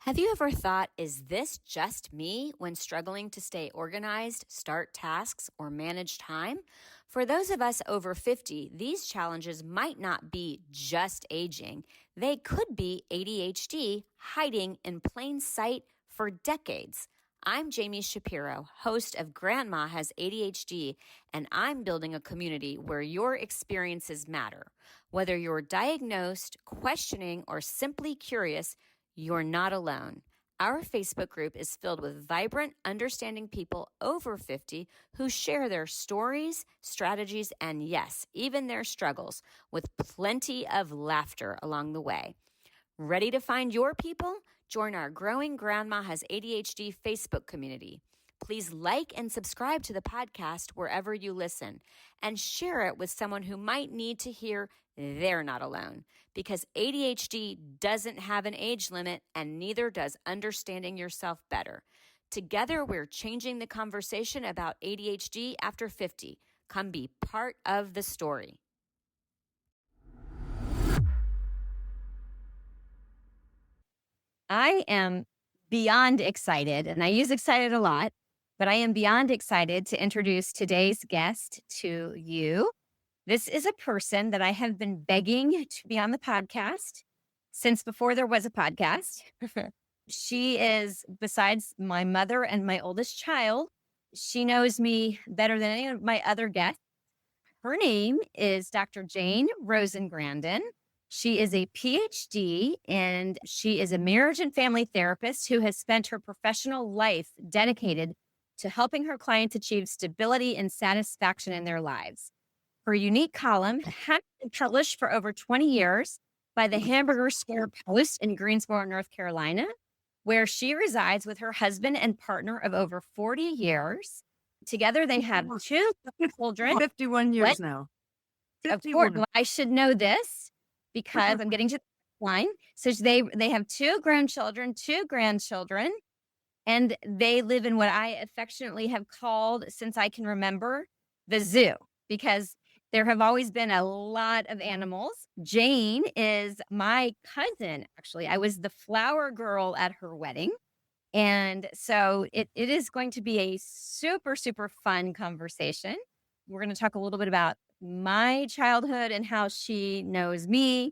Have you ever thought, is this just me when struggling to stay organized, start tasks, or manage time? For those of us over 50, these challenges might not be just aging. They could be ADHD hiding in plain sight for decades. I'm Jami Shapiro, host of Grandma Has ADHD, and I'm building a community where your experiences matter. Whether you're diagnosed, questioning, or simply curious, you're not alone. Our Facebook group is filled with vibrant, understanding people over 50 who share their stories, strategies, and yes, even their struggles, with plenty of laughter along the way. Ready to find your people? Join our growing Grandma Has ADHD Facebook community. Please like and subscribe to the podcast wherever you listen and share it with someone who might need to hear they're not alone, because ADHD doesn't have an age limit and neither does understanding yourself better. Together, we're changing the conversation about ADHD after 50. Come be part of the story. I am beyond excited, and I use excited a lot, but I am beyond excited to introduce today's guest to you. This is a person that I have been begging to be on the podcast since before there was a podcast. She is, besides my mother and my oldest child, she knows me better than any of my other guests. Her name is Dr. Jane Rosen Grandon. She is a PhD and she is a marriage and family therapist who has spent her professional life dedicated to helping her clients achieve stability and satisfaction in their lives. Her unique column has been published for over 20 years by the Hamburger Square Post in Greensboro, North Carolina, where she resides with her husband and partner of over 40 years. Together, they have two children. 51 years What? now. Of 51. course, well, I should know this because I'm getting to the line. So they have two grandchildren, and they live in what I affectionately have called, since I can remember, the zoo, because there have always been a lot of animals. Jane is my cousin, actually. I was the flower girl at her wedding. And so it is going to be a super, super fun conversation. We're going to talk a little bit about my childhood and how she knows me.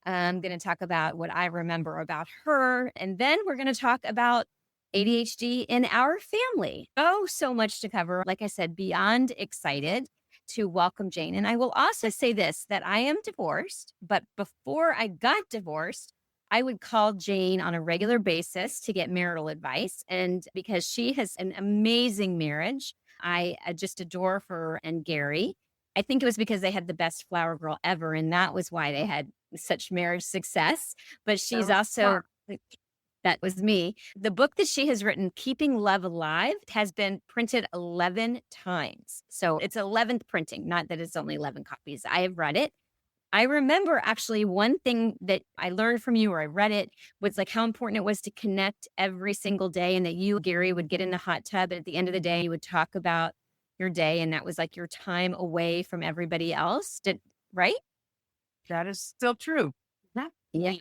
I'm going to talk about what I remember about her. And then we're going to talk about ADHD in our family. Oh, so much to cover. Like I said, beyond excited to welcome Jane. And I will also say this, that I am divorced, but before I got divorced, I would call Jane on a regular basis to get marital advice. And because she has an amazing marriage, I just adore her and Gary. I think it was because they had the best flower girl ever, and that was why they had such marriage success. But she's also, that was me. The book that she has written, Keeping Love Alive, has been printed 11 times. So it's 11th printing, not that it's only 11 copies. I have read it. I remember actually one thing that I learned from you, or I read it, was like how important it was to connect every single day, and that you, Gary, would get in the hot tub. And at the end of the day, you would talk about your day, and that was like your time away from everybody else. Right? That is still true. Yeah.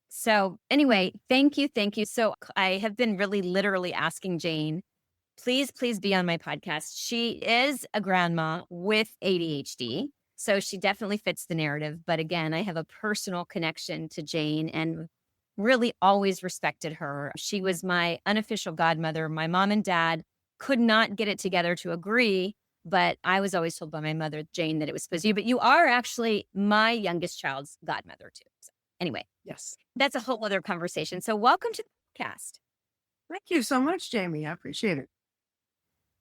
So anyway, thank you. So I have been really literally asking Jane, please be on my podcast. She is a grandma with ADHD. So she definitely fits the narrative. But again, I have a personal connection to Jane and really always respected her. She was my unofficial godmother. My mom and dad could not get it together to agree, but I was always told by my mother, Jane, that it was supposed to be. But you are actually my youngest child's godmother too. So anyway, Yes. that's a whole other conversation. So welcome to the podcast. Thank you so much, Jami. I appreciate it.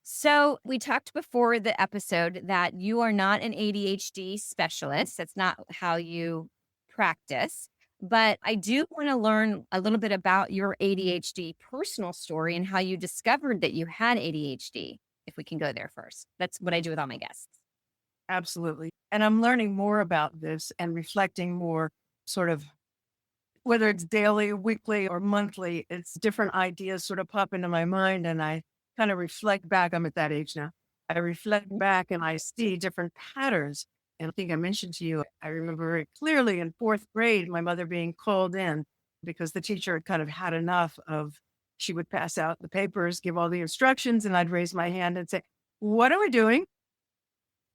So we talked before the episode that you are not an ADHD specialist. That's not how you practice. But I do want to learn a little bit about your ADHD personal story and how you discovered that you had ADHD, if we can go there first. That's what I do with all my guests. Absolutely. And I'm learning more about this and reflecting more, sort of, whether it's daily, weekly, or monthly, it's different ideas sort of pop into my mind, and I kind of reflect back. I'm at that age now. I reflect back and I see different patterns. And I think I mentioned to you, I remember very clearly in fourth grade, my mother being called in because the teacher had kind of had enough of, she would pass out the papers, give all the instructions, and I'd raise my hand and say, "What are we doing?"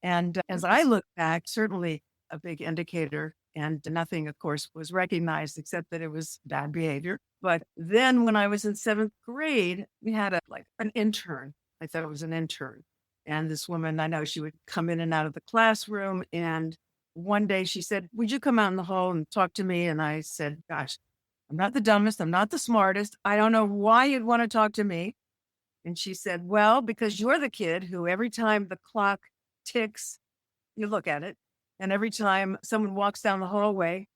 And as I look back, certainly a big indicator, and nothing, of course, was recognized except that it was bad behavior. But then when I was in seventh grade, we had an intern. I thought it was an intern. And this woman, I know she would come in and out of the classroom. And one day she said, "Would you come out in the hall and talk to me?" And I said, "Gosh, I'm not the dumbest. I'm not the smartest. I don't know why you'd want to talk to me." And she said, "Well, because you're the kid who every time the clock ticks, you look at it. And every time someone walks down the hallway,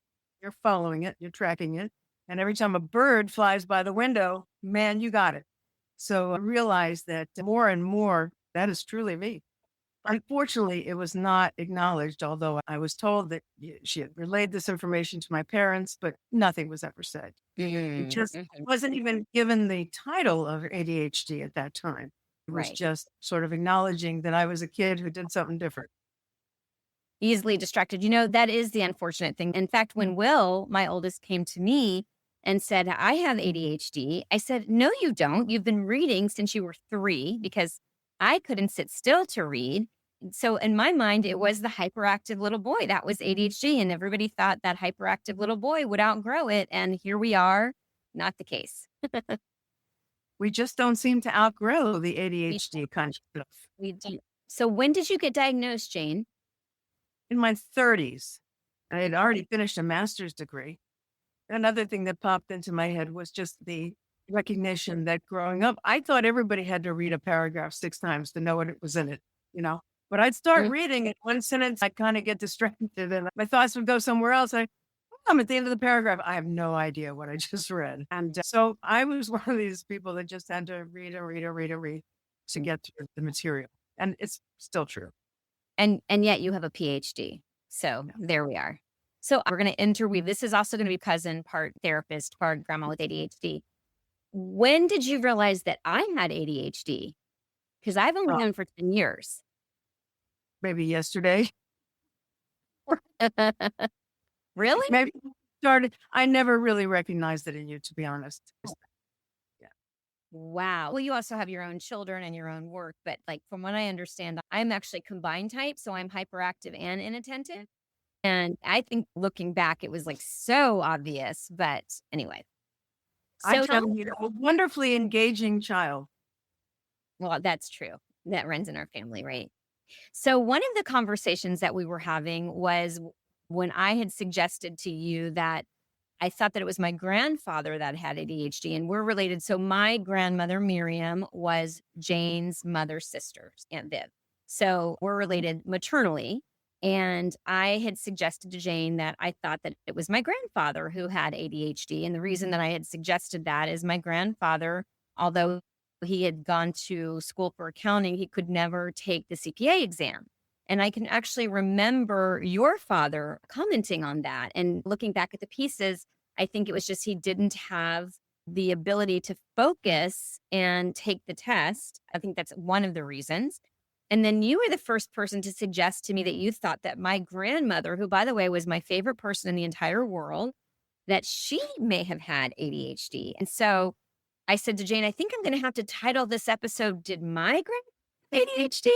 you're following it, you're tracking it. And every time a bird flies by the window, man, you got it." So I realized that more and more, that is truly me. Unfortunately, it was not acknowledged, although I was told that she had relayed this information to my parents, but nothing was ever said. It just wasn't even given the title of ADHD at that time. It was Right. just sort of acknowledging that I was a kid who did something different. Easily distracted. That is the unfortunate thing. In fact, when Will, my oldest, came to me and said, "I have ADHD," I said, "No, you don't. You've been reading since you were 3," because I couldn't sit still to read. So in my mind, it was the hyperactive little boy. That was ADHD. And everybody thought that hyperactive little boy would outgrow it. And here we are. Not the case. We just don't seem to outgrow the We, ADHD kind of stuff. we don't. So when did you get diagnosed, Jane? In my 30s, I had already finished a master's degree. Another thing that popped into my head was just the recognition that growing up, I thought everybody had to read a paragraph 6 times to know what it was in it, you know? But I'd start Mm. reading it one sentence, I'd kind of get distracted and my thoughts would go somewhere else. I'm at the end of the paragraph. I have no idea what I just read. And so I was one of these people that just had to read and read and read and read to get through the material. And it's still true. And yet you have a PhD. So there we are. So we're going to interweave. This is also going to be cousin, part therapist, part grandma with ADHD. When did you realize that I had ADHD? Because I've only Uh, known for 10 years. Maybe yesterday. Really? Maybe started. I never really recognized it in you, to be honest. Yeah. Wow. Well, you also have your own children and your own work. But like from what I understand, I'm actually combined type. So I'm hyperactive and inattentive. And I think looking back, it was like so obvious. But anyway. I So, tell you, a wonderfully engaging child. well, that's true. That runs in our family, right? So, one of the conversations that we were having was when I had suggested to you that I thought that it was my grandfather that had ADHD and we're related. So, my grandmother, Miriam, was Jane's mother's sister, Aunt Viv. So, we're related maternally. And I had suggested to Jane that I thought that it was my grandfather who had ADHD. And the reason that I had suggested that is my grandfather, although he had gone to school for accounting, he could never take the CPA exam. And I can actually remember your father commenting on that. And looking back at the pieces, I think it was just he didn't have the ability to focus and take the test. I think that's one of the reasons. And then you were the first person to suggest to me that you thought that my grandmother, who, by the way, was my favorite person in the entire world, that she may have had ADHD. And so I said to Jane, I think I'm going to have to title this episode, "Did My Grandma have ADHD?"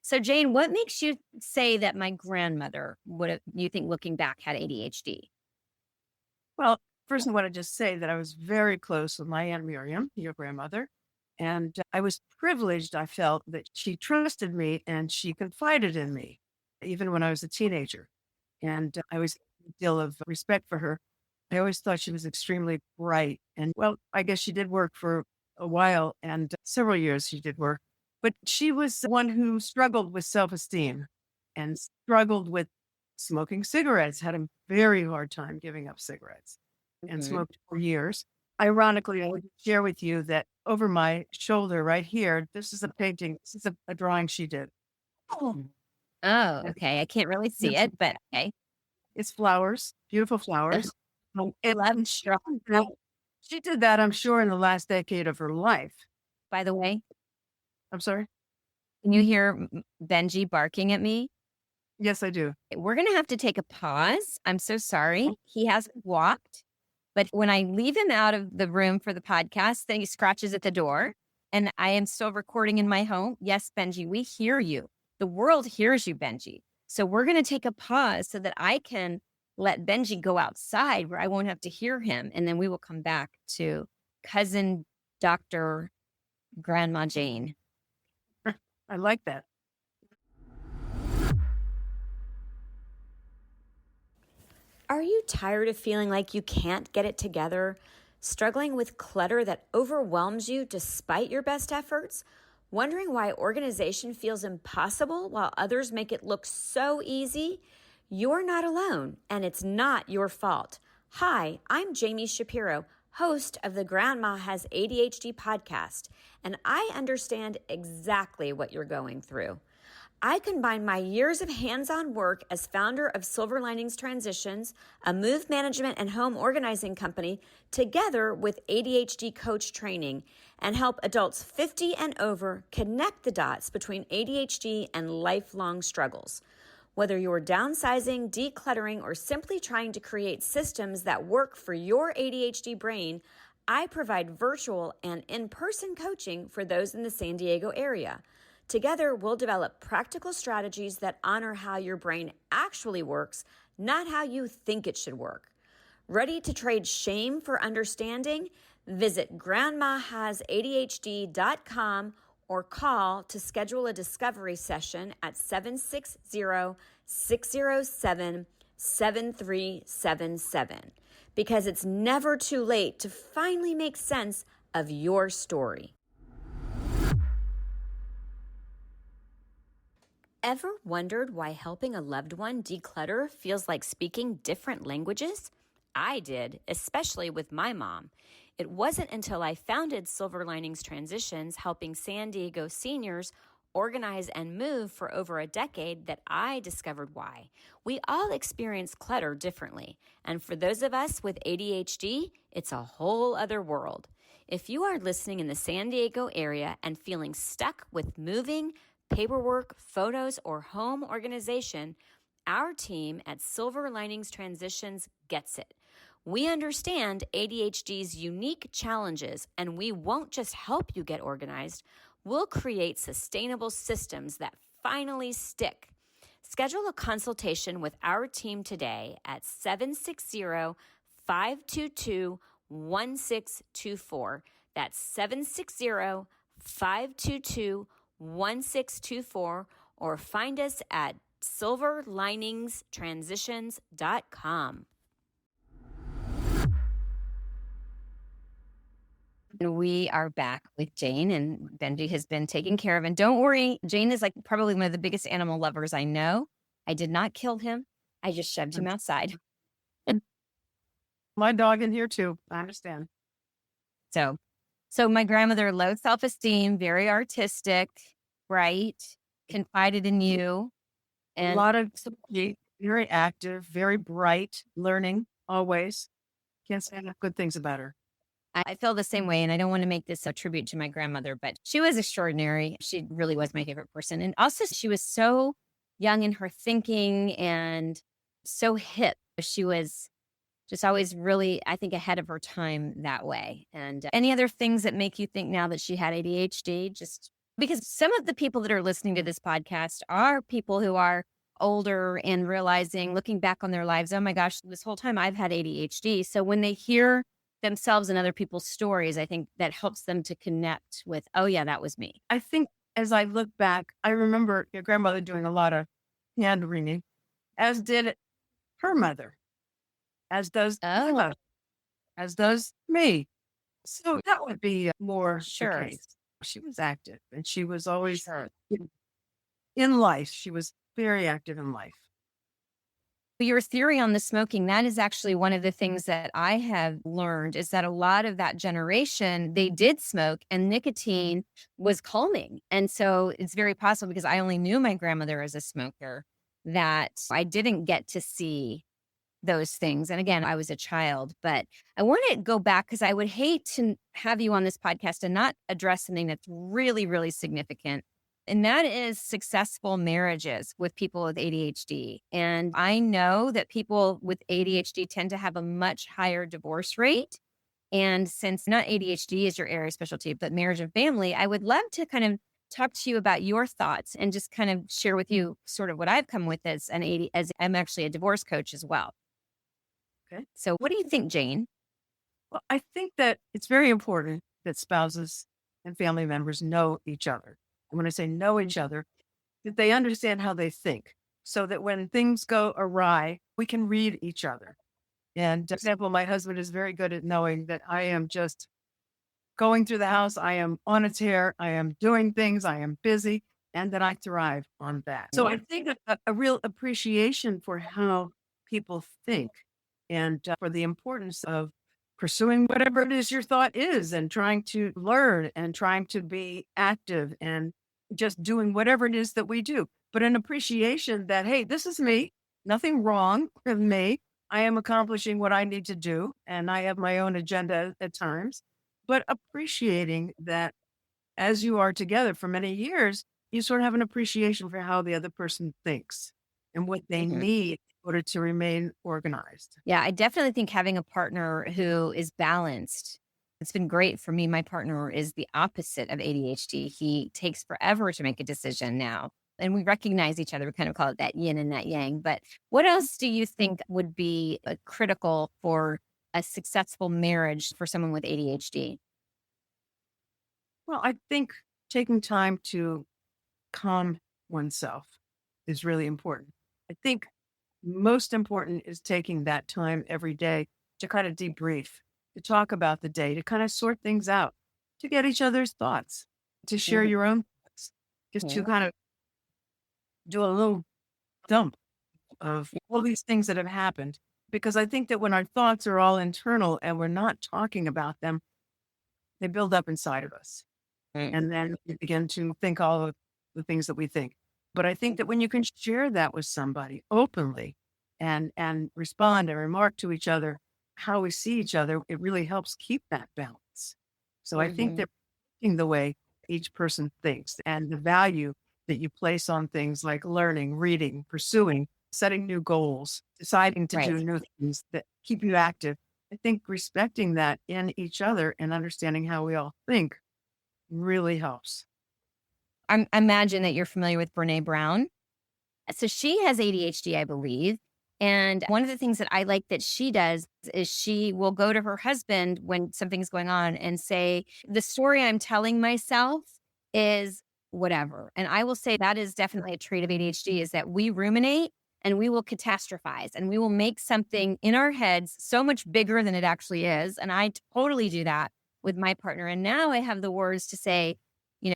So, Jane, what makes you say that my grandmother would have, you think, looking back, had ADHD? Well, first, I want to just say that I was very close with my Aunt Miriam, your grandmother. And I was privileged, I felt, that she trusted me and she confided in me, even when I was a teenager. And I always had a deal of respect for her. I always thought she was extremely bright. And well, I guess she did work for a while and several years she did work. But she was one who struggled with self esteem and struggled with smoking cigarettes, had a very hard time giving up cigarettes and Mhm. smoked for years. Ironically, I would share with you that over my shoulder right here, this is a painting, this is a drawing she did. Oh, And okay. I can't really see it, but okay. it's flowers, beautiful flowers. And Love drawing. she did that, I'm sure, in the last decade of her life. By the way, I'm sorry? can you hear Benji barking at me? Yes, I do. We're going to have to take a pause. I'm so sorry. He hasn't walked But when I leave him out of the room for the podcast, then he scratches at the door and I am still recording in my home. Yes, Benji, we hear you. The world hears you, Benji. So we're going to take a pause so that I can let Benji go outside where I won't have to hear him. And then we will come back to cousin Dr. Grandma Jane. I like that. Are you tired of feeling like you can't get it together? Struggling with clutter that overwhelms you despite your best efforts? Wondering why organization feels impossible while others make it look so easy? You're not alone, and it's not your fault. Hi, I'm Jami Shapiro, host of the Grandma Has ADHD podcast, and I understand exactly what you're going through. I combine my years of hands-on work as founder of Silver Linings Transitions, a move management and home organizing company, together with ADHD coach training, and help adults 50 and over connect the dots between ADHD and lifelong struggles. Whether you're downsizing, decluttering, or simply trying to create systems that work for your ADHD brain, I provide virtual and in-person coaching for those in the San Diego area. Together, we'll develop practical strategies that honor how your brain actually works, not how you think it should work. Ready to trade shame for understanding? Visit grandmahasadhd.com or call to schedule a discovery session at 760-607-7377, because it's never too late to finally make sense of your story. Ever wondered why helping a loved one declutter feels like speaking different languages? I did, especially with my mom. It wasn't until I founded Silver Linings Transitions, helping San Diego seniors organize and move for over a decade, that I discovered why. We all experience clutter differently, and for those of us with ADHD, it's a whole other world. If you are listening in the San Diego area and feeling stuck with moving, paperwork, photos, or home organization, our team at Silver Linings Transitions gets it. We understand ADHD's unique challenges, and we won't just help you get organized, we'll create sustainable systems that finally stick. Schedule a consultation with our team today at 760-522-1624. That's 760-522-1624, or find us at silverliningstransitions.com. We are back with Jane, and Benji has been taken care of. And don't worry, Jane is like probably one of the biggest animal lovers I know. I did not kill him. I just shoved him outside. My dog in here too. I understand. So my grandmother, low self-esteem, very artistic, bright, confided in you. And a lot of energy, very active, very bright, learning always. Can't say enough good things about her. I feel the same way, and I don't want to make this a tribute to my grandmother, but she was extraordinary. She really was my favorite person. And also, she was so young in her thinking and so hip. She was just always really, I think, ahead of her time that way. And any other things that make you think now that she had ADHD? Just because some of the people that are listening to this podcast are people who are older and realizing, looking back on their lives, oh my gosh, this whole time I've had ADHD. So when they hear themselves and other people's stories, I think that helps them to connect with, oh yeah, that was me. I think as I look back, I remember your grandmother doing a lot of hand wringing, as did her mother, as does my mother, as does me. So that would be more Sure. the case. She was active, and she was always in life. She was very active in life. Your theory on the smoking, that is actually one of the things that I have learned, is that a lot of that generation, they did smoke, and nicotine was calming. And so it's very possible, because I only knew my grandmother as a smoker, that I didn't get to see those things. And again, I was a child, but I want to go back, because I would hate to have you on this podcast and not address something that's really, really significant And that is successful marriages with people with ADHD. And I know that people with ADHD tend to have a much higher divorce rate. And since not ADHD is your area of specialty, but marriage and family, I would love to kind of talk to you about your thoughts and just kind of share with you sort of what I've come with as as I'm actually a divorce coach as well. Okay. So what do you think, Jane? Well, I think that it's very important that spouses and family members know each other. And when I say know each other, that they understand how they think so that when things go awry, we can read each other. And for example, my husband is very good at knowing that I am just going through the house. I am on a tear. I am doing things. I am busy, and that I thrive on that. So I think a real appreciation for how people think and for the importance of pursuing whatever it is your thought is and trying to learn and trying to be active and just doing whatever it is that we do. But an appreciation that, hey, this is me, nothing wrong with me. I am accomplishing what I need to do, and I have my own agenda at times, but appreciating that as you are together for many years, you sort of have an appreciation for how the other person thinks and what they Mhm. need in order to remain organized. Yeah, I definitely think having a partner who is balanced. It's been great for me. My partner is the opposite of ADHD. He takes forever to make a decision now. And we recognize each other. We kind of call it that yin and that yang. But what else do you think would be critical for a successful marriage for someone with ADHD? Well, I think taking time to calm oneself is really important. I think most important is taking that time every day to kind of debrief, to talk about the day, to kind of sort things out, to get each other's thoughts, to share Mhm. your own thoughts, just to kind of do a little dump of all these things that have happened. Because I think that when our thoughts are all internal and we're not talking about them, they build up inside of us. Mm. And then we begin to think all of the things that we think. But I think that when you can share that with somebody openly and respond and remark to each other how we see each other, it really helps keep that balance. So I think Mhm. that in the way each person thinks and the value that you place on things like learning, reading, pursuing, setting new goals, deciding to do Right. new things that keep you active. I think respecting that in each other and understanding how we all think really helps. I imagine that you're familiar with Brene Brown. So she has ADHD, I believe. And one of the things that I like that she does is she will go to her husband when something's going on and say, the story I'm telling myself is whatever. And I will say that is definitely a trait of ADHD is that we ruminate and we will catastrophize and we will make something in our heads so much bigger than it actually is. And I totally do that with my partner. And now I have the words to say,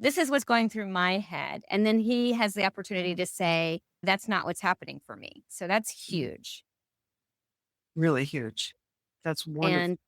this is what's going through my head. And then he has the opportunity to say, that's not what's happening for me. So that's huge. Really huge. That's wonderful. And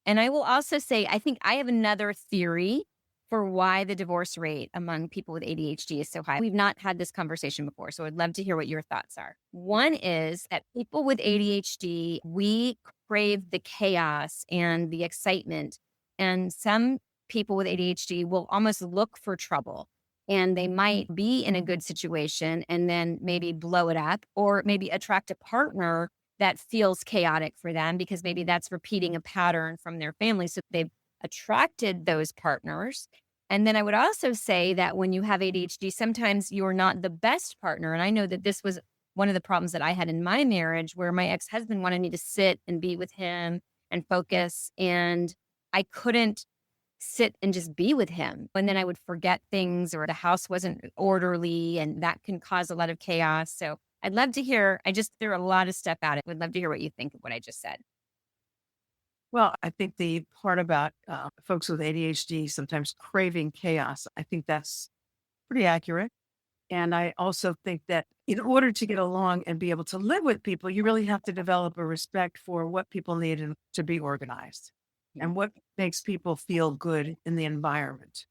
and I will also say I think I have another theory for why the divorce rate among people with ADHD is so high. We've not had this conversation before, so I'd love to hear what your thoughts are. One is that people with ADHD, we crave the chaos and the excitement. And some people with ADHD will almost look for trouble. And they might be in a good situation and then maybe blow it up or maybe attract a partner that feels chaotic for them because maybe that's repeating a pattern from their family. So they've attracted those partners. And then I would also say that when you have ADHD, sometimes you're not the best partner. And I know that this was one of the problems that I had in my marriage where my ex husband wanted me to sit and be with him and focus. And I couldn't sit and just be with him. And then I would forget things or the house wasn't orderly and that can cause a lot of chaos. So I'd love to hear, I just threw a lot of stuff at it. Would love to hear what you think of what I just said. Well, I think the part about folks with ADHD sometimes craving chaos, I think that's pretty accurate. And I also think that in order to get along and be able to live with people, you really have to develop a respect for what people need to be organized Mm. and what makes people feel good in the environment.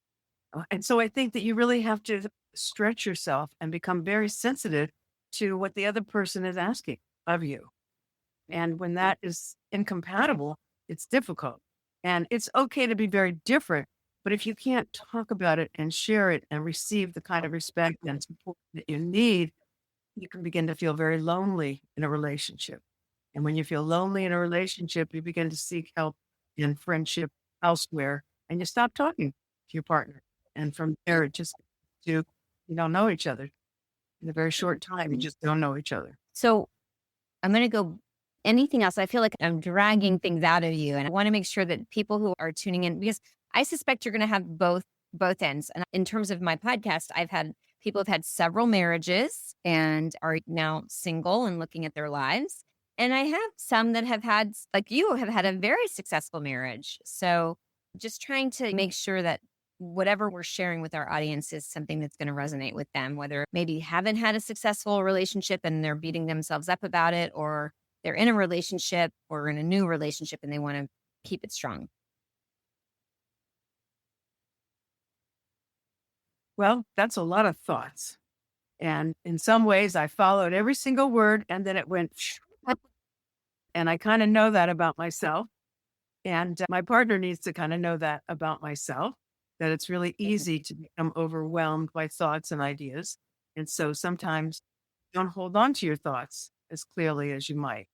And so I think that you really have to stretch yourself and become very sensitive to what the other person is asking of you. And when that is incompatible, it's difficult. And it's okay to be very different, But if you can't talk about it and share it and receive the kind of respect and support that you need, you can begin to feel very lonely in a relationship. And when you feel lonely in a relationship, you begin to seek help in friendship elsewhere and you stop talking to your partner. And from there, it just you don't know each other in a very short time. You just don't know each other. So I'm going to go anything else. I feel like I'm dragging things out of you. And I want to make sure that people who are tuning in, because I suspect you're going to have both ends. And in terms of my podcast, I've had people have had several marriages and are now single and looking at their lives. And I have some that have had, like you, have had a very successful marriage. So just trying to make sure that whatever we're sharing with our audience is something that's going to resonate with them, whether maybe haven't had a successful relationship and they're beating themselves up about it, or they're in a relationship or in a new relationship and they want to keep it strong. Well, that's a lot of thoughts. And in some ways, I followed every single word and then it went, and I kind of know that about myself. And my partner needs to kind of know that about myself, that it's really easy to become overwhelmed by thoughts and ideas. And so sometimes you don't hold on to your thoughts as clearly as you might.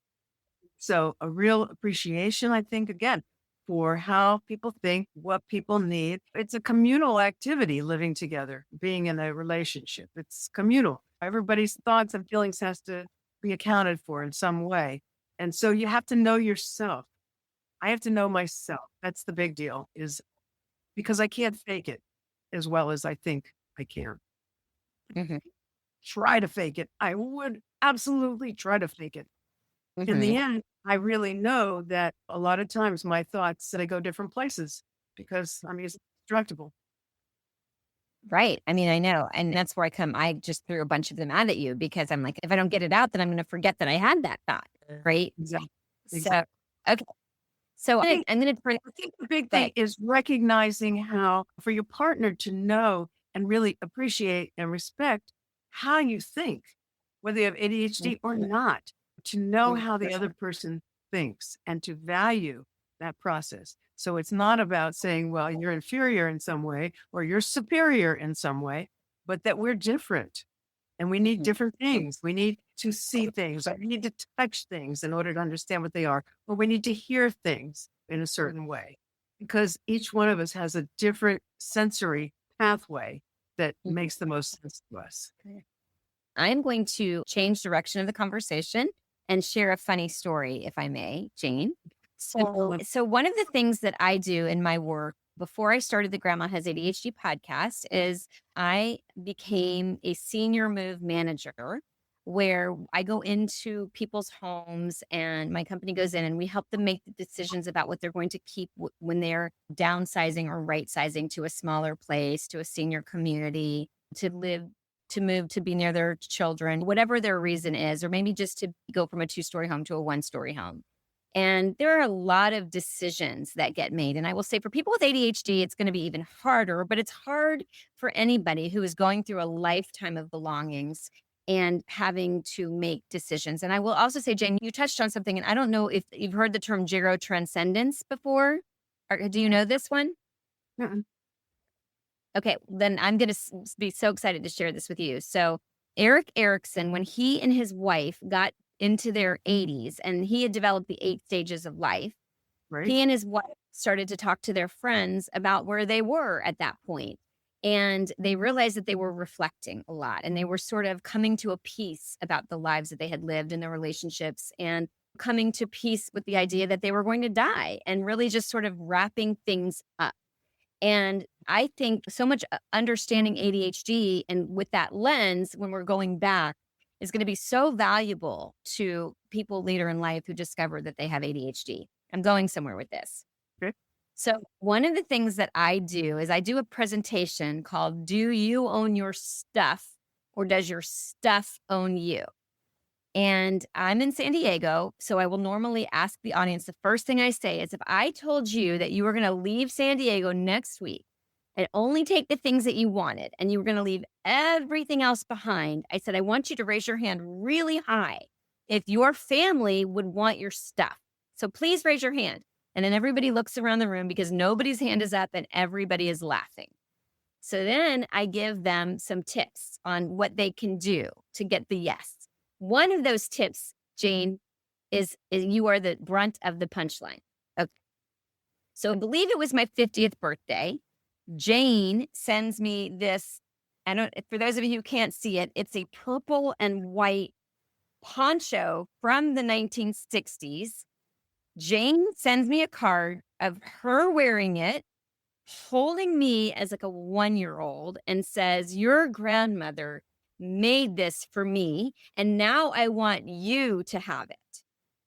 So a real appreciation, I think, again, for how people think, what people need. It's a communal activity living together, being in a relationship. It's communal. Everybody's thoughts and feelings has to be accounted for in some way. And so you have to know yourself. I have to know myself. That's the big deal, is because I can't fake it as well as I think I can. Mm-hmm. Try to fake it. I would absolutely try to fake it. Mm-hmm. In the end, I really know that a lot of times my thoughts, they go different places because I'm easily destructible. Right. I mean, I know. And that's where I just threw a bunch of them out at you because I'm like, if I don't get it out, then I'm going to forget that I had that thought. Right. Exactly. So, okay. So I'm going to turn. I think the big thing is recognizing how for your partner to know and really appreciate and respect how you think, whether you have ADHD or not, to know how the other person thinks and to value that process. So it's not about saying, well, you're inferior in some way or you're superior in some way, but that we're different and we need different things. We need to see things, or we need to touch things in order to understand what they are, or we need to hear things in a certain way because each one of us has a different sensory pathway that makes the most sense to us. I'm going to change direction of the conversation and share a funny story, if I may, Jane. So one of the things that I do in my work before I started the Grandma Has ADHD podcast is I became a senior move manager where I go into people's homes and my company goes in and we help them make the decisions about what they're going to keep when they're downsizing or right sizing to a smaller place, to a senior community, to move to be near their children, whatever their reason is, or maybe just to go from a 2-story home to a 1-story home. And there are a lot of decisions that get made. And I will say for people with ADHD, it's going to be even harder, but it's hard for anybody who is going through a lifetime of belongings and having to make decisions. And I will also say, Jane, you touched on something, and I don't know if you've heard the term gerotranscendence before. Do you know this one? Mm-mm. Okay, then I'm going to be so excited to share this with you. So Eric Erickson, when he and his wife got into their 80s and he had developed the 8 stages of life, Right. he and his wife started to talk to their friends about where they were at that point. And they realized that they were reflecting a lot and they were sort of coming to a peace about the lives that they had lived in their relationships and coming to peace with the idea that they were going to die and really just sort of wrapping things up. And I think so much understanding ADHD and with that lens, when we're going back, is going to be so valuable to people later in life who discover that they have ADHD. I'm going somewhere with this. Okay. So one of the things that I do is I do a presentation called Do You Own Your Stuff or Does Your Stuff Own You? And I'm in San Diego, so I will normally ask the audience, the first thing I say is if I told you that you were going to leave San Diego next week and only take the things that you wanted and you were going to leave everything else behind, I said, I want you to raise your hand really high if your family would want your stuff. So please raise your hand. And then everybody looks around the room because nobody's hand is up and everybody is laughing. So then I give them some tips on what they can do to get the yes. One of those tips, Jane, is you are the brunt of the punchline. Okay. So I believe it was my 50th birthday. Jane sends me this. For those of you who can't see it, it's a purple and white poncho from the 1960s. Jane sends me a card of her wearing it, holding me as like a 1-year-old, and says, "Your grandmother made this for me, and now I want you to have it."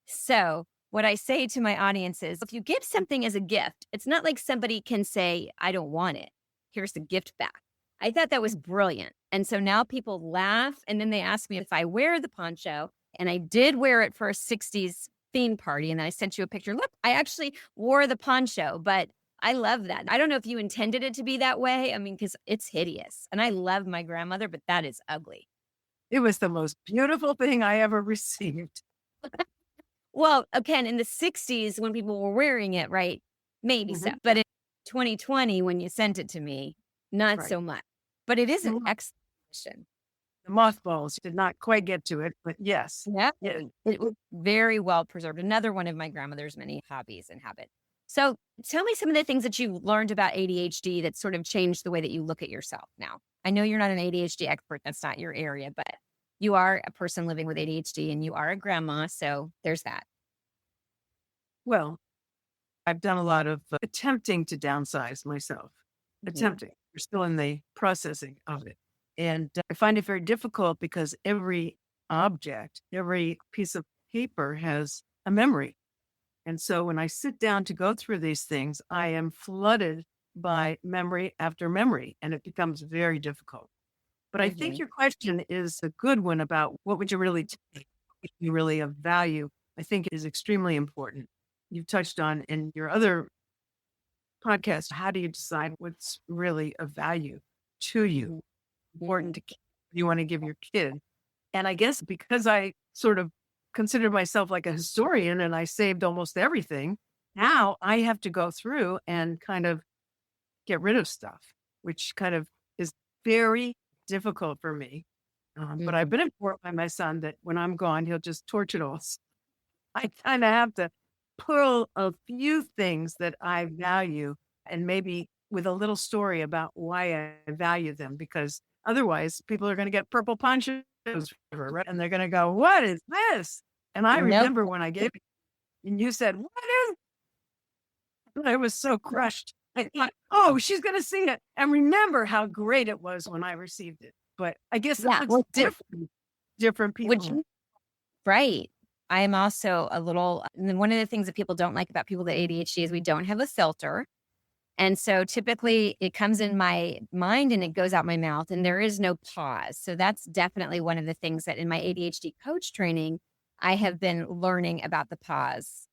So what I say to my audience is, if you give something as a gift, it's not like somebody can say, "I don't want it. Here's the gift back." I thought that was brilliant. And so now people laugh, and then they ask me if I wear the poncho, and I did wear it for a 60s theme party. And then I sent you a picture. Look, I actually wore the poncho, but I love that. I don't know if you intended it to be that way. I mean, because it's hideous. And I love my grandmother, but that is ugly. It was the most beautiful thing I ever received. Well, again, in the 60s, when people were wearing it, right? Maybe so. But in 2020, when you sent it to me, not so much. But it is an excellent question. The mothballs did not quite get to it, but yes. Yeah. It was very well preserved. Another one of my grandmother's many hobbies and habits. So tell me some of the things that you learned about ADHD that sort of changed the way that you look at yourself now. I know you're not an ADHD expert. That's not your area, but you are a person living with ADHD and you are a grandma. So there's that. Well, I've done a lot of attempting to downsize myself. Attempting. We're still in the processing of it. And I find it very difficult because every object, every piece of paper has a memory. And so when I sit down to go through these things, I am flooded by memory after memory, and it becomes very difficult. But I think your question is a good one about what would you really take, what would you really of value, I think is extremely important. You've touched on in your other podcast, how do you decide what's really of value to you, important to you want to give your kid? And I guess because I sort of consider myself like a historian and I saved almost everything, now I have to go through and kind of get rid of stuff, which kind of is very difficult for me. But I've been informed by my son that when I'm gone, he'll just torch it all. I kind of have to pull a few things that I value and maybe with a little story about why I value them, because otherwise people are going to get purple ponchos, right? And they're going to go, "What is this?" And I remember when I gave it and you said, "What is?" I was so crushed. I thought, "Oh, she's going to see it and remember how great it was when I received it." But I guess that's different people. Right. I am also a little, and then one of the things that people don't like about people with ADHD is we don't have a filter. And so typically it comes in my mind and it goes out my mouth and there is no pause. So that's definitely one of the things that in my ADHD coach training, I have been learning about the pause.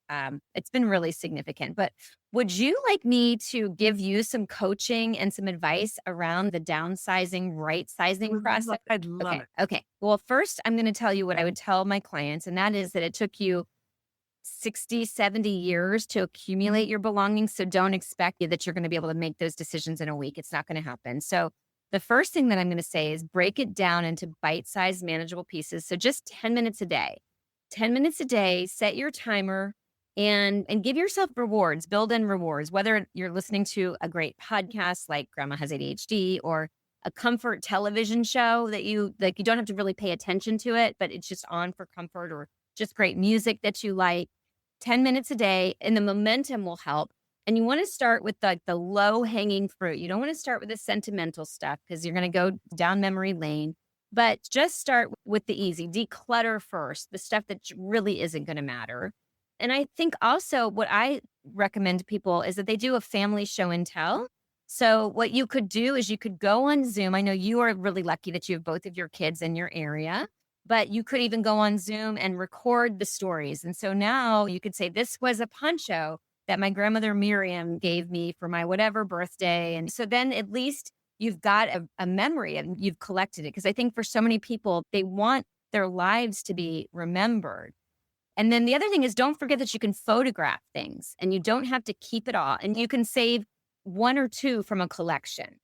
It's been really significant. But would you like me to give you some coaching and some advice around the downsizing, right sizing process? I'd love it. Okay. Well, first, I'm going to tell you what I would tell my clients, and that is that it took you 60, 70 years to accumulate your belongings. So don't expect that you're going to be able to make those decisions in a week. It's not going to happen. So the first thing that I'm going to say is break it down into bite-sized, manageable pieces. So just 10 minutes a day. 10 minutes a day, set your timer and give yourself rewards, build in rewards, whether you're listening to a great podcast like Grandma Has ADHD or a comfort television show that you like, you don't have to really pay attention to it, but it's just on for comfort, or just great music that you like. 10 minutes a day, and the momentum will help. And you want to start with the low hanging fruit. You don't want to start with the sentimental stuff because you're going to go down memory lane. But just start with the easy. Declutter first, the stuff that really isn't going to matter. And I think also what I recommend to people is that they do a family show and tell. So what you could do is you could go on Zoom. I know you are really lucky that you have both of your kids in your area, but you could even go on Zoom and record the stories. And so now you could say, "This was a poncho that my grandmother Miriam gave me for my whatever birthday." And so then at least you've got a memory and you've collected it. Because I think for so many people, they want their lives to be remembered. And then the other thing is, don't forget that you can photograph things and you don't have to keep it all. And you can save one or two from a collection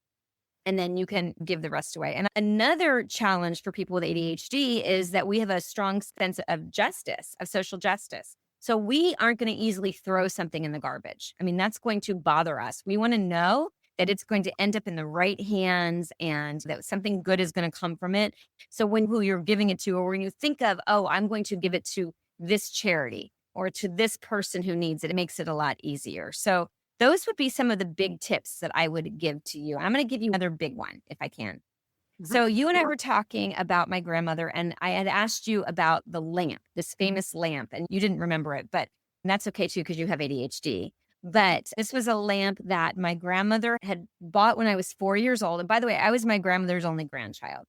and then you can give the rest away. And another challenge for people with ADHD is that we have a strong sense of justice, of social justice. So we aren't going to easily throw something in the garbage. I mean, that's going to bother us. We want to know that it's going to end up in the right hands and that something good is going to come from it. So when who you're giving it to, or when you think of, oh, I'm going to give it to this charity or to this person who needs it, it makes it a lot easier. So those would be some of the big tips that I would give to you. I'm going to give you another big one if I can. So you and I were talking about my grandmother, and I had asked you about the lamp, this famous lamp, and you didn't remember it, but that's okay too because you have ADHD. But this was a lamp that my grandmother had bought when I was 4 years old. And by the way, I was my grandmother's only grandchild.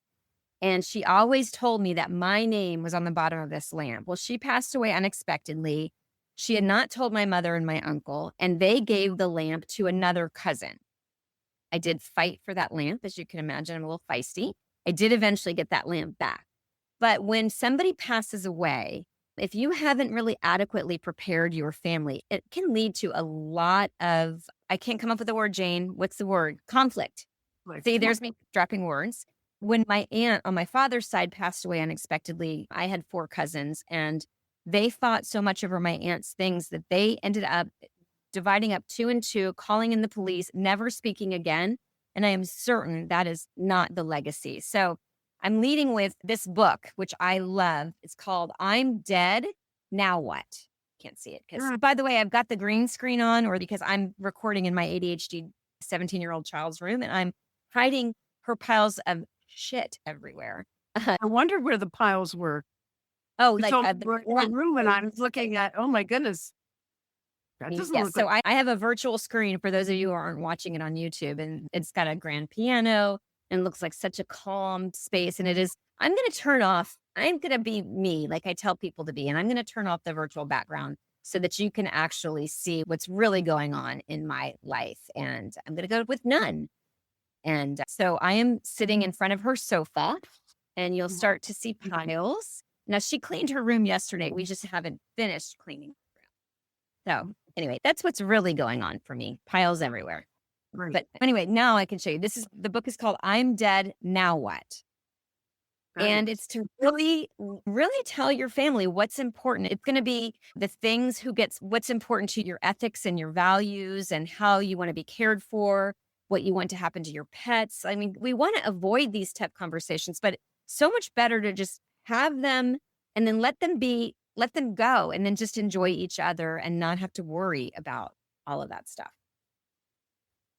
And she always told me that my name was on the bottom of this lamp. Well, she passed away unexpectedly. She had not told my mother and my uncle, and they gave the lamp to another cousin. I did fight for that lamp. As you can imagine, I'm a little feisty. I did eventually get that lamp back. But when somebody passes away, if you haven't really adequately prepared your family, it can lead to a lot of, I can't come up with the word, Jane. What's the word? Conflict. See, there's me dropping words. When my aunt on my father's side passed away unexpectedly, I had 4 cousins, and they fought so much over my aunt's things that they ended up dividing up 2 and 2, calling in the police, never speaking again. And I am certain that is not the legacy. So I'm leading with this book, which I love. It's called I'm Dead, Now What? Can't see it because, by the way, I've got the green screen on, or because I'm recording in my ADHD 17-year-old child's room and I'm hiding her piles of shit everywhere. I wondered where the piles were. Oh, You like told me the we're in the room and I was looking at, oh my goodness. That doesn't yes. look So like I have a virtual screen for those of you who aren't watching it on YouTube, and it's got a grand piano and looks like such a calm space. And it is, I'm going to turn off, I'm going to be me, like I tell people to be, and I'm going to turn off the virtual background so that you can actually see what's really going on in my life. And I'm going to go with none. And so I am sitting in front of her sofa, and you'll start to see piles. Now, she cleaned her room yesterday. We just haven't finished cleaning. So anyway, that's what's really going on for me. Piles everywhere. right. But anyway, now I can show you. The book is called I'm Dead, Now What? And it's to really, really tell your family what's important. It's going to be the things what's important to your ethics and your values and how you want to be cared for, what you want to happen to your pets. I mean, we want to avoid these tough conversations, but so much better to just have them and then let them go and then just enjoy each other and not have to worry about all of that stuff.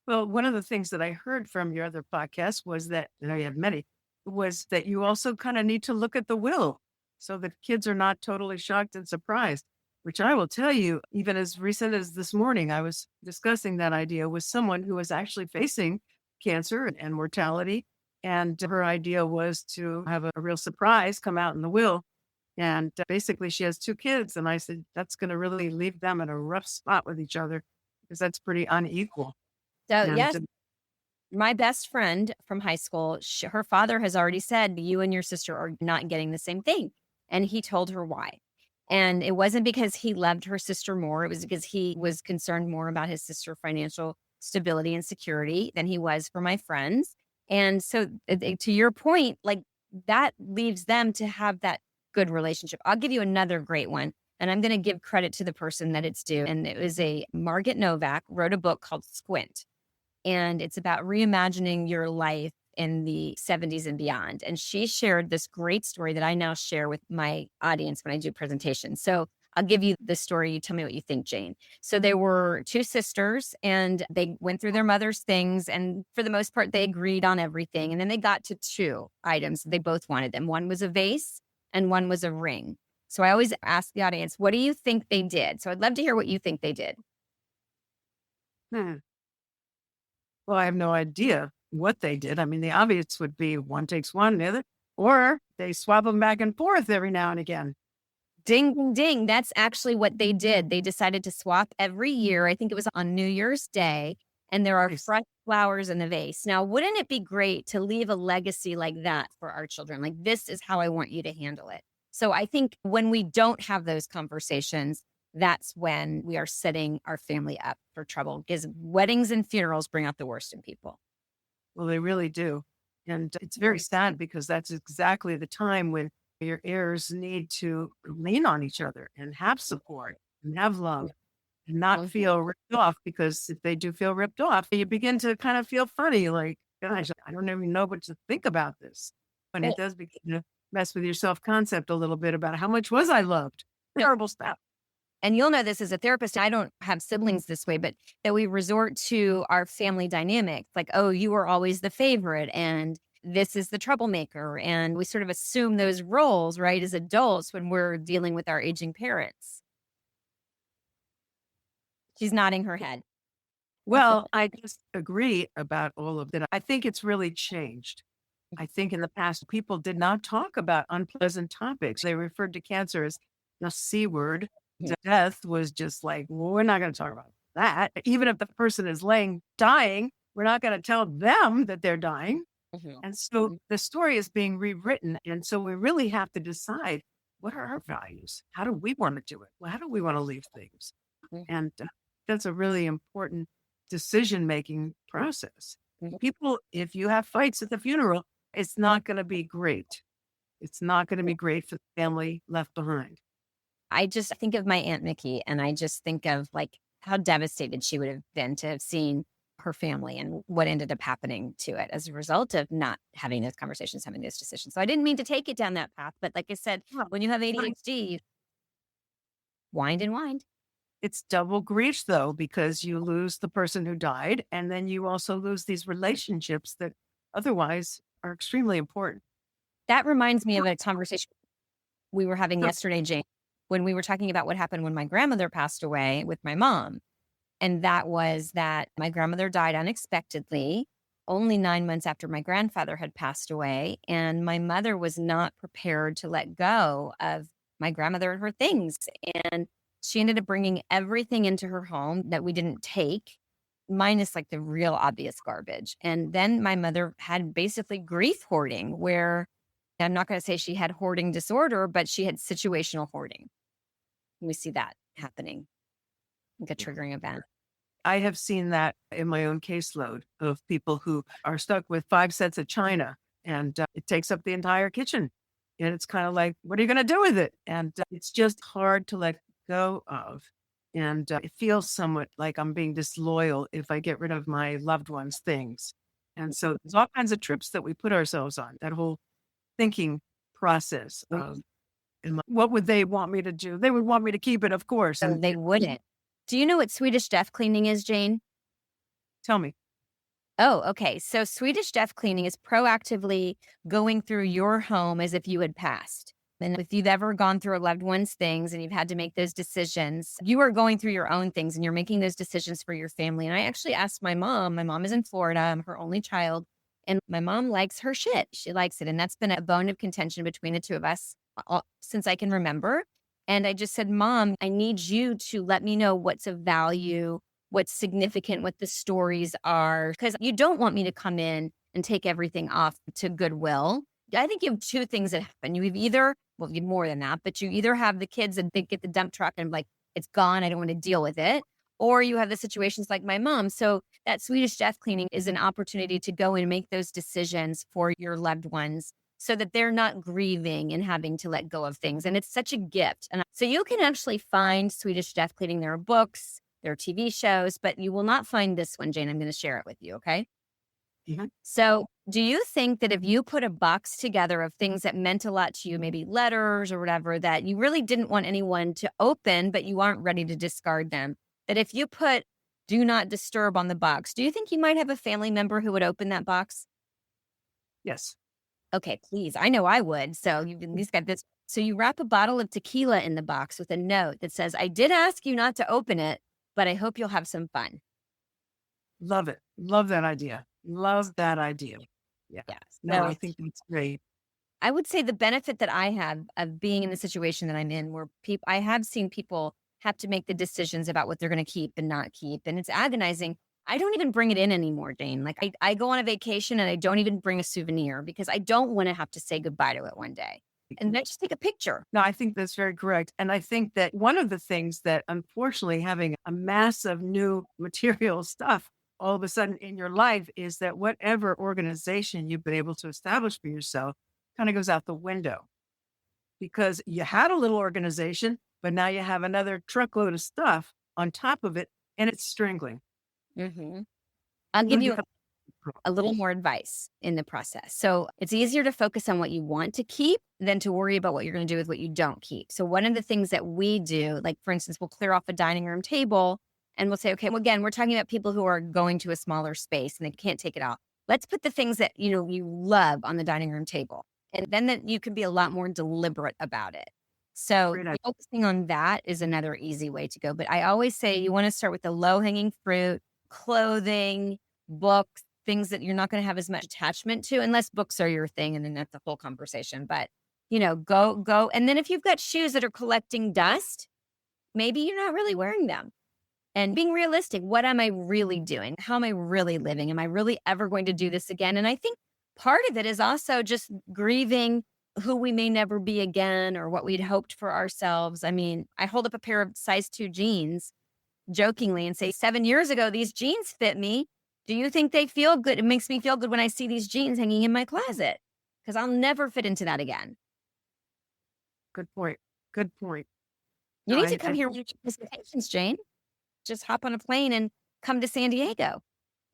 Well, one of the things that I heard from your other podcast was that, and I have many, was that you also kind of need to look at the will so that kids are not totally shocked and surprised, which I will tell you, even as recent as this morning, I was discussing that idea with someone who was actually facing cancer and mortality. And her idea was to have a real surprise come out in the will. And basically, she has 2 kids. And I said, that's going to really leave them in a rough spot with each other because that's pretty unequal. So, And yes, my best friend from high school, her father has already said, you and your sister are not getting the same thing. And he told her why. And it wasn't because he loved her sister more. It was because he was concerned more about his sister's financial stability and security than he was for my friends. And so to your point, like that leaves them to have that good relationship. I'll give you another great one. And I'm going to give credit to the person that it's due. And it was Margaret Novak wrote a book called Squint. And it's about reimagining your life in the 70s and beyond. And she shared this great story that I now share with my audience when I do presentations. So I'll give you the story. You tell me what you think, Jane. So there were 2 sisters and they went through their mother's things. And for the most part, they agreed on everything. And then they got to 2 items. They both wanted them. One was a vase and one was a ring. So I always ask the audience, what do you think they did? So I'd love to hear what you think they did. Well, I have no idea what they did. I mean, the obvious would be one takes one, the other, or they swap them back and forth every now and again. Ding, ding, ding. That's actually what they did. They decided to swap every year. I think it was on New Year's Day, and there are Nice. fresh flowers in the vase. Now, wouldn't it be great to leave a legacy like that for our children? Like, this is how I want you to handle it. So I think when we don't have those conversations, that's when we are setting our family up for trouble, because weddings and funerals bring out the worst in people. Well, they really do. And it's very sad because that's exactly the time when your heirs need to lean on each other and have support and have love and not feel ripped off. Because if they do feel ripped off, you begin to kind of feel funny, like, gosh, I don't even know what to think about this. And it does begin to mess with your self concept a little bit about how much was I loved. Terrible stuff. And you'll know this as a therapist. I don't have siblings this way, but that we resort to our family dynamic. Like, oh, you were always the favorite and this is the troublemaker. And we sort of assume those roles, right, as adults when we're dealing with our aging parents. She's nodding her head. Well, I just agree about all of that. I think it's really changed. I think in the past, people did not talk about unpleasant topics. They referred to cancer as the C word. Death was just like, well, we're not going to talk about that. Even if the person is dying, we're not going to tell them that they're dying. And so the story is being rewritten. And so we really have to decide, what are our values? How do we want to do it? Well, how do we want to leave things? And that's a really important decision-making process. People, if you have fights at the funeral, it's not going to be great. It's not going to be great for the family left behind. I just think of my Aunt Mickey, and I just think of like how devastated she would have been to have seen her family and what ended up happening to it as a result of not having those conversations, having those decisions. So I didn't mean to take it down that path, but like I said, when you have ADHD, wind and wind. It's double grief, though, because you lose the person who died, and then you also lose these relationships that otherwise are extremely important. That reminds me of a conversation we were having yesterday, Jane, when we were talking about what happened when my grandmother passed away with my mom. And that was that my grandmother died unexpectedly, only 9 months after my grandfather had passed away. And my mother was not prepared to let go of my grandmother and her things. And she ended up bringing everything into her home that we didn't take, minus like the real obvious garbage. And then my mother had basically grief hoarding, where I'm not going to say she had hoarding disorder, but she had situational hoarding. We see that happening, like a triggering event. I have seen that in my own caseload of people who are stuck with 5 sets of china, and it takes up the entire kitchen. And it's kind of like, what are you going to do with it? And it's just hard to let go of. And it feels somewhat like I'm being disloyal if I get rid of my loved ones' things. And so there's all kinds of trips that we put ourselves on, that whole thinking process of, what would they want me to do? They would want me to keep it, of course. So they wouldn't. Do you know what Swedish death cleaning is, Jane? Tell me. Oh, okay. So Swedish death cleaning is proactively going through your home as if you had passed. And if you've ever gone through a loved one's things and you've had to make those decisions, you are going through your own things and you're making those decisions for your family. And I actually asked my mom is in Florida, I'm her only child, and my mom likes her shit. She likes it. And that's been a bone of contention between the two of us since I can remember. And I just said, Mom, I need you to let me know what's of value, what's significant, what the stories are, because you don't want me to come in and take everything off to Goodwill. I think you have 2 things that happen. You have either, well, you have more than that, but you either have the kids and they get the dump truck and like, it's gone, I don't want to deal with it. Or you have the situations like my mom. So that Swedish death cleaning is an opportunity to go and make those decisions for your loved ones so that they're not grieving and having to let go of things. And it's such a gift. And so you can actually find Swedish death cleaning. There are books, there are TV shows, but you will not find this one, Jane. I'm going to share it with you, okay? Mm-hmm. So do you think that if you put a box together of things that meant a lot to you, maybe letters or whatever, that you really didn't want anyone to open, but you aren't ready to discard them, that if you put do not disturb on the box, do you think you might have a family member who would open that box? Yes. Okay, please. I know I would. So you've at least got this. So you wrap a bottle of tequila in the box with a note that says, I did ask you not to open it, but I hope you'll have some fun. Love it. Love that idea. Love that idea. Yeah. Yes. No, I think that's great. I would say the benefit that I have of being in the situation that I'm in, where I have seen people have to make the decisions about what they're going to keep and not keep. And it's agonizing. I don't even bring it in anymore, Jane. Like I go on a vacation and I don't even bring a souvenir because I don't want to have to say goodbye to it one day. and then just take a picture. No, I think that's very correct. And I think that one of the things that unfortunately having a mass of new material stuff all of a sudden in your life is that whatever organization you've been able to establish for yourself kind of goes out the window because you had a little organization, but now you have another truckload of stuff on top of it and it's strangling. Mm-hmm. I'll So give you you have- a little more advice in the process. So it's easier to focus on what you want to keep than to worry about what you're going to do with what you don't keep. So one of the things that we do, like for instance, we'll clear off a dining room table and we'll say, okay, well, again, we're talking about people who are going to a smaller space and they can't take it out. Let's put the things that, you love on the dining room table. And then that you can be a lot more deliberate about it. So Great idea. focusing on that is another easy way to go. But I always say you want to start with the low hanging fruit, clothing, books, things that you're not going to have as much attachment to, unless books are your thing. And then that's a whole conversation. But, go. And then if you've got shoes that are collecting dust, maybe you're not really wearing them. And being realistic, what am I really doing? How am I really living? Am I really ever going to do this again? And I think part of it is also just grieving who we may never be again or what we'd hoped for ourselves. I mean, I hold up a pair of size 2 jeans jokingly and say, 7 years ago, these jeans fit me. Do you think they feel good? It makes me feel good when I see these jeans hanging in my closet because I'll never fit into that again. Good point. Good point. You No, need to come here with your presentations, Jane. Just hop on a plane and come to San Diego.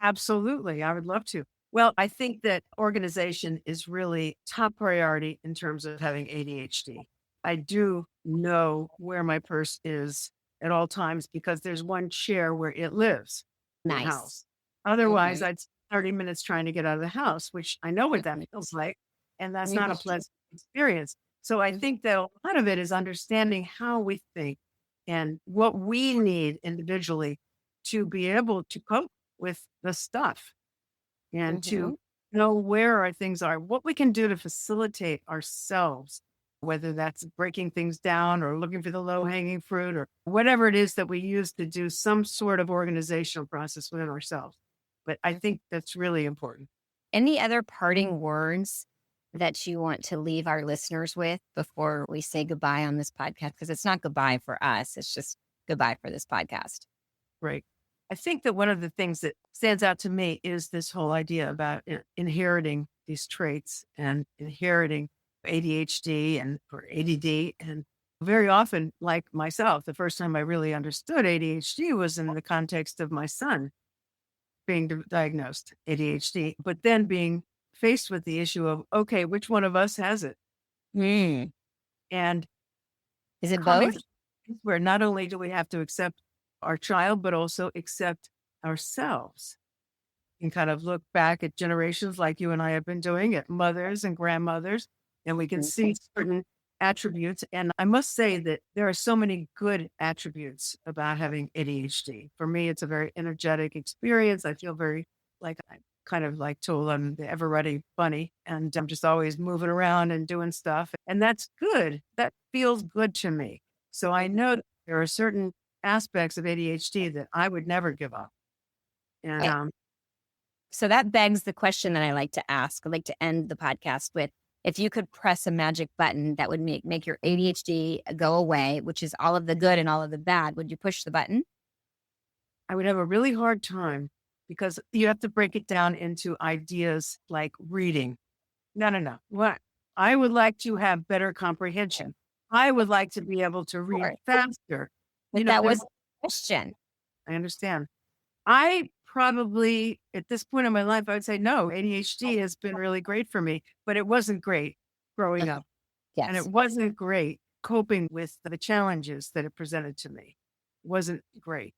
Absolutely. I would love to. Well, I think that organization is really top priority in terms of having ADHD. I do know where my purse is at all times because there's one chair where it lives in the Nice. house. Otherwise, Mhm. I'd spend 30 minutes trying to get out of the house, which I know what that feels like. And that's not a Mhm. pleasant experience. So I think that a lot of it is understanding how we think and what we need individually to be able to cope with the stuff and to Mhm. know where our things are, what we can do to facilitate ourselves, whether that's breaking things down or looking for the low hanging fruit or whatever it is that we use to do some sort of organizational process within ourselves. But I think that's really important. Any other parting words that you want to leave our listeners with before we say goodbye on this podcast? Because it's not goodbye for us. It's just goodbye for this podcast. Right. I think that one of the things that stands out to me is this whole idea about inheriting these traits and inheriting ADHD and or ADD. And very often, like myself, the first time I really understood ADHD was in the context of my son being diagnosed ADHD, but then being faced with the issue of, okay, which one of us has it? Mm. And Is it coming both? to a place where not only do we have to accept our child, but also accept ourselves and kind of look back at generations like you and I have been doing at mothers and grandmothers, and we can Mhm. see certain attributes. And I must say that there are so many good attributes about having ADHD. For me, it's a very energetic experience. I feel very like I'm kind of like told I'm the ever ready bunny, and I'm just always moving around and doing stuff. And that's good. That feels good to me. So I know that there are certain aspects of ADHD that I would never give up. And Eh, So that begs the question that I like to ask. I like to end the podcast with, if you could press a magic button that would make your ADHD go away, which is all of the good and all of the bad, would you push the button? I would have a really hard time because you have to break it down into ideas like reading. No, no, no. What I would like to have better comprehension. I would like to be able to read Sure. faster. But that was the question. I understand. I probably, at this point in my life, I would say no, ADHD has been really great for me, but it wasn't great growing up. And it Yes. wasn't great coping with the challenges that it presented to me. It wasn't great.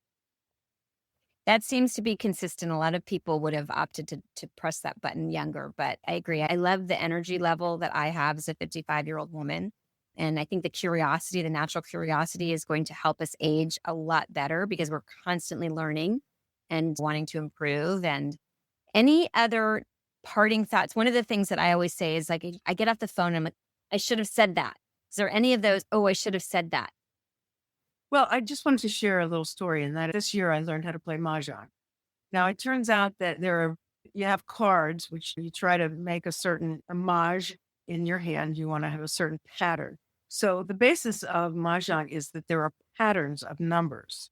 That seems to be consistent. A lot of people would have opted to press that button younger, but I agree. I love the energy level that I have as a 55-year-old woman. And I think the curiosity, the natural curiosity is going to help us age a lot better because we're constantly learning and wanting to improve. And any other parting thoughts? One of the things that I always say is like, I get off the phone and I'm like, I should have said that. Is there any of those? Oh, I should have said that. Well, I just wanted to share a little story in that this year I learned how to play mahjong. Now it turns out that you have cards which you try to make a certain homage in your hand, you want to have a certain pattern. So the basis of Mahjong is that there are patterns of numbers.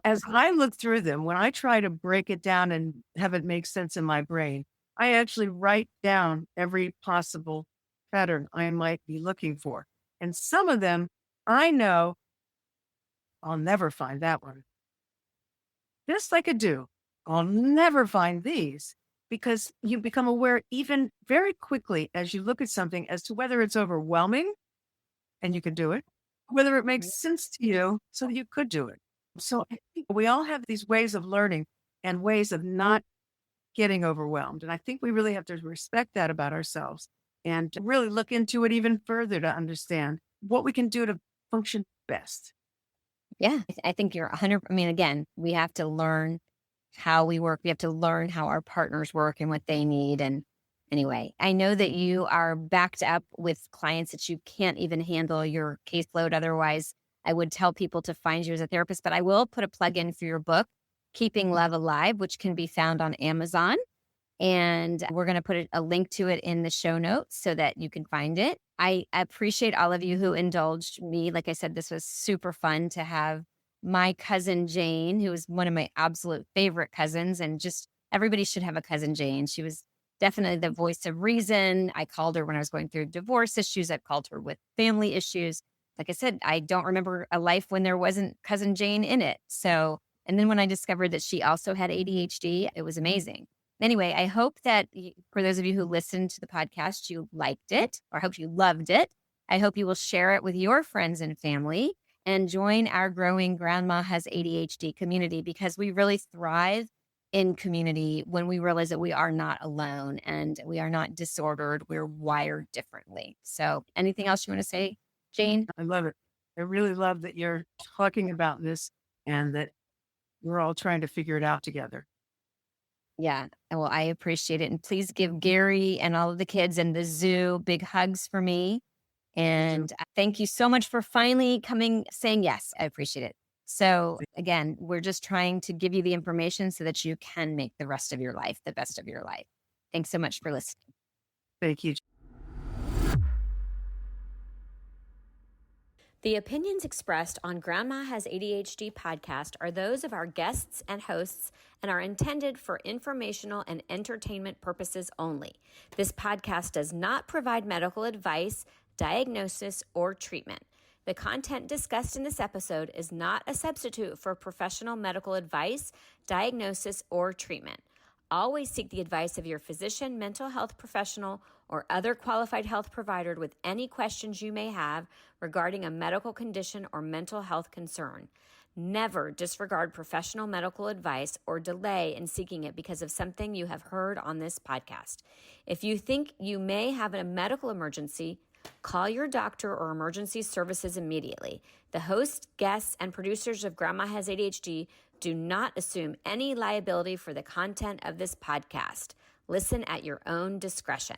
As I look through them, when I try to break it down and have it make sense in my brain, I actually write down every possible pattern I might be looking for. And some of them I know I'll never find that one. Just like a do, I'll never find these because you become aware even very quickly as you look at something as to whether it's overwhelming and you can do it, whether it makes sense to you so that you could do it. So I think we all have these ways of learning and ways of not getting overwhelmed. And I think we really have to respect that about ourselves and to really look into it even further to understand what we can do to function best. Yeah, I think you're 100. I mean, again, we have to learn how we work. We have to learn how our partners work and what they need. And anyway, I know that you are backed up with clients that you can't even handle your caseload. Otherwise, I would tell people to find you as a therapist, but I will put a plug in for your book, Keeping Love Alive, which can be found on Amazon. And we're going to put a link to it in the show notes so that you can find it. I appreciate all of you who indulged me. Like I said, this was super fun to have my cousin Jane, who is one of my absolute favorite cousins. And just everybody should have a cousin Jane. She was definitely the voice of reason. I called her when I was going through divorce issues. I've called her with family issues. Like I said, I don't remember a life when there wasn't cousin Jane in it. So, and then when I discovered that she also had ADHD, it was amazing. Anyway, I hope that for those of you who listened to the podcast, you liked it, or I hope you loved it. I hope you will share it with your friends and family and join our growing Grandma Has ADHD community, because we really thrive in community when we realize that we are not alone and we are not disordered. We're wired differently. So anything else you want to say, Jane? I love it. I really love that you're talking about this and that we're all trying to figure it out together. Yeah. Well, I appreciate it. And please give Gary and all of the kids and the zoo big hugs for me. And thank you so much for finally saying yes. I appreciate it. So again, we're just trying to give you the information so that you can make the rest of your life the best of your life. Thanks so much for listening. Thank you. The opinions expressed on Grandma Has ADHD podcast are those of our guests and hosts and are intended for informational and entertainment purposes only. This podcast does not provide medical advice, diagnosis, or treatment. The content discussed in this episode is not a substitute for professional medical advice, diagnosis, or treatment. Always seek the advice of your physician, mental health professional, or other qualified health provider with any questions you may have regarding a medical condition or mental health concern. Never disregard professional medical advice or delay in seeking it because of something you have heard on this podcast. If you think you may have a medical emergency, call your doctor or emergency services immediately. The host, guests, and producers of Grandma Has ADHD do not assume any liability for the content of this podcast. Listen at your own discretion.